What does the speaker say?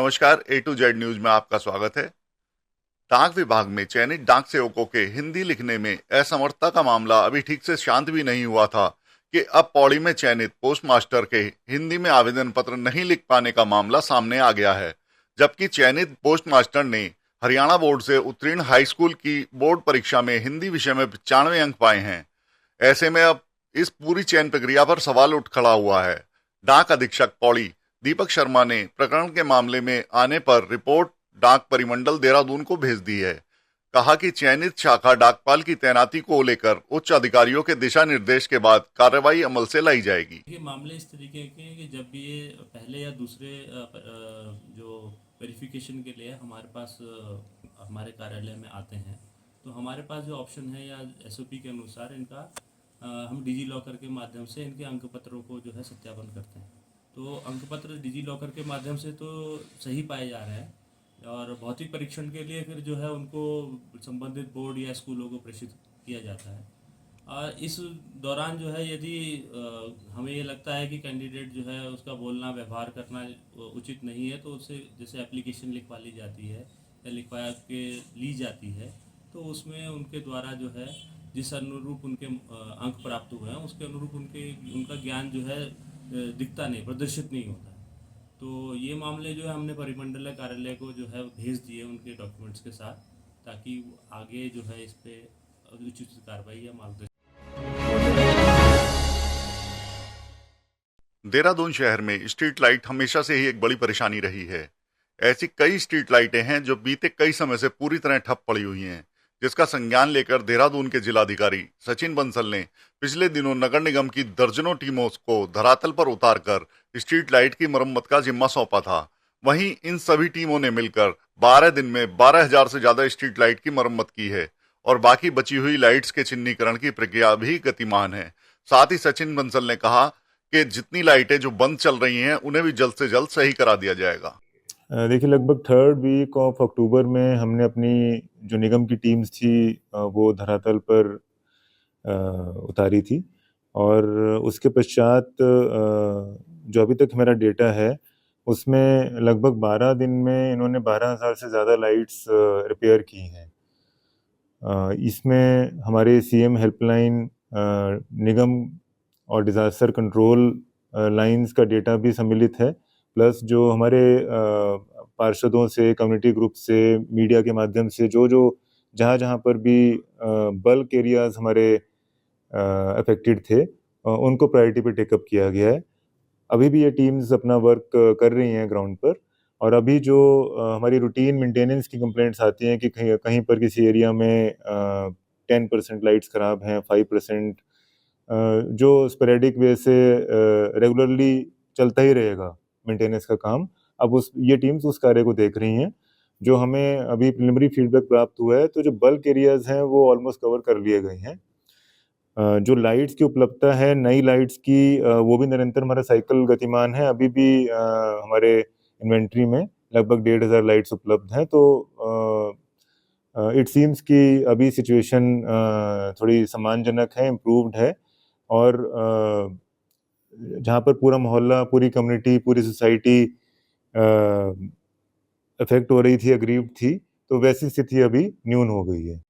नमस्कार, ए to Z news में आपका स्वागत है। डाक विभाग में चयनित डाक सेवकों के हिंदी लिखने में असमर्थता का मामला अभी ठीक से शांत भी नहीं हुआ था कि अब पौड़ी में चयनित पोस्ट मास्टर के हिंदी में आवेदन पत्र नहीं लिख पाने का मामला सामने आ गया है। जबकि चयनित पोस्ट मास्टर ने हरियाणा बोर्ड से उत्तीर्ण हाई स्कूल की बोर्ड परीक्षा में हिंदी विषय में 95 अंक पाए हैं। ऐसे में अब इस पूरी चयन प्रक्रिया पर सवाल उठ खड़ा हुआ है। डाक अधीक्षक पौड़ी दीपक शर्मा ने प्रकरण के मामले में आने पर रिपोर्ट डाक परिमंडल देहरादून को भेज दी है। कहा कि चयनित शाखा डाकपाल की तैनाती को लेकर उच्च अधिकारियों के दिशा निर्देश के बाद कार्रवाई अमल से लाई जाएगी। ये मामले इस तरीके के हैं कि जब भी ये पहले या दूसरे जो वेरिफिकेशन के लिए हमारे पास हमारे कार्यालय में आते हैं, तो हमारे पास जो ऑप्शन है या एसओपी के अनुसार इनका हम डिजी लॉकर के माध्यम से इनके अंक पत्रों को जो है सत्यापन करते हैं। तो अंक पत्र डिजी लॉकर के माध्यम से तो सही पाए जा रहे हैं, और भौतिक परीक्षण के लिए फिर जो है उनको संबंधित बोर्ड या स्कूलों को प्रेषित किया जाता है। इस दौरान जो है यदि हमें ये लगता है कि कैंडिडेट जो है उसका बोलना व्यवहार करना उचित नहीं है, तो उससे जैसे एप्लीकेशन लिखवा ली जाती है या लिखवा के ली जाती है, तो उसमें उनके द्वारा जो है जिस अनुरूप उनके अंक प्राप्त हुए हैं उसके अनुरूप उनका ज्ञान जो है दिखता नहीं, प्रदर्शित नहीं होता है। तो ये मामले जो है हमने परिमंडल कार्यालय को जो है भेज दिए उनके डॉक्यूमेंट्स के साथ, ताकि आगे जो है इस पे उचित कार्रवाई या मार्गदर्शन। देहरादून शहर में स्ट्रीट लाइट हमेशा से ही एक बड़ी परेशानी रही है। ऐसी कई स्ट्रीट लाइटें हैं जो बीते कई समय से पूरी तरह ठप पड़ी हुई हैं, जिसका संज्ञान लेकर देहरादून के जिलाधिकारी सचिन बंसल ने पिछले दिनों नगर निगम की दर्जनों टीमों को धरातल पर उतारकर स्ट्रीट लाइट की मरम्मत का जिम्मा सौंपा था। वहीं इन सभी टीमों ने मिलकर 12 दिन में 12,000 से ज्यादा स्ट्रीट लाइट की मरम्मत की है और बाकी बची हुई लाइट्स के चिन्हीकरण की प्रक्रिया भी गतिमान है। साथ ही सचिन बंसल ने कहा कि जितनी लाइटें जो बंद चल रही हैं उन्हें भी जल्द से जल्द सही करा दिया जाएगा। देखिए, लगभग 3rd वीक ऑफ अक्टूबर में हमने अपनी जो निगम की टीम्स थी वो धरातल पर उतारी थी, और उसके पश्चात जो अभी तक मेरा डेटा है उसमें लगभग 12 दिन में इन्होंने 12,000 से ज़्यादा लाइट्स रिपेयर की हैं। इसमें हमारे सीएम हेल्पलाइन, निगम और डिज़ास्टर कंट्रोल लाइंस का डेटा भी सम्मिलित है, प्लस जो हमारे पार्षदों से, कम्युनिटी ग्रुप से, मीडिया के माध्यम से जो जहाँ पर भी बल्क एरियाज हमारे अफेक्टेड थे उनको प्रायोरिटी पे टेकअप किया गया है। अभी भी ये टीम्स अपना वर्क कर रही हैं ग्राउंड पर, और अभी जो हमारी रूटीन मेंटेनेंस की कंप्लेंट्स आती हैं कि कहीं पर किसी एरिया में 10% लाइट्स ख़राब हैं, 5%, जो स्पोरेडिक वे से रेगुलरली चलता ही रहेगा मेंटेनेंस का काम। अब ये टीम्स उस कार्य को देख रही हैं। जो हमें अभी प्रिलिमिनरी फीडबैक प्राप्त हुआ है, तो जो बल्क एरियाज हैं वो ऑलमोस्ट कवर कर लिए गए हैं। जो लाइट्स की उपलब्धता है, नई लाइट्स की, वो भी निरंतर हमारा साइकिल गतिमान है। अभी भी हमारे इन्वेंट्री में लगभग 1,500 लाइट्स उपलब्ध हैं। तो इट सीम्स कि अभी सिचुएशन थोड़ी सम्मानजनक है, इम्प्रूव्ड है, और जहाँ पर पूरा मोहल्ला, पूरी कम्युनिटी, पूरी सोसाइटी अफेक्ट हो रही थी, अग्रीव्ड थी, तो वैसी स्थिति अभी न्यून हो गई है।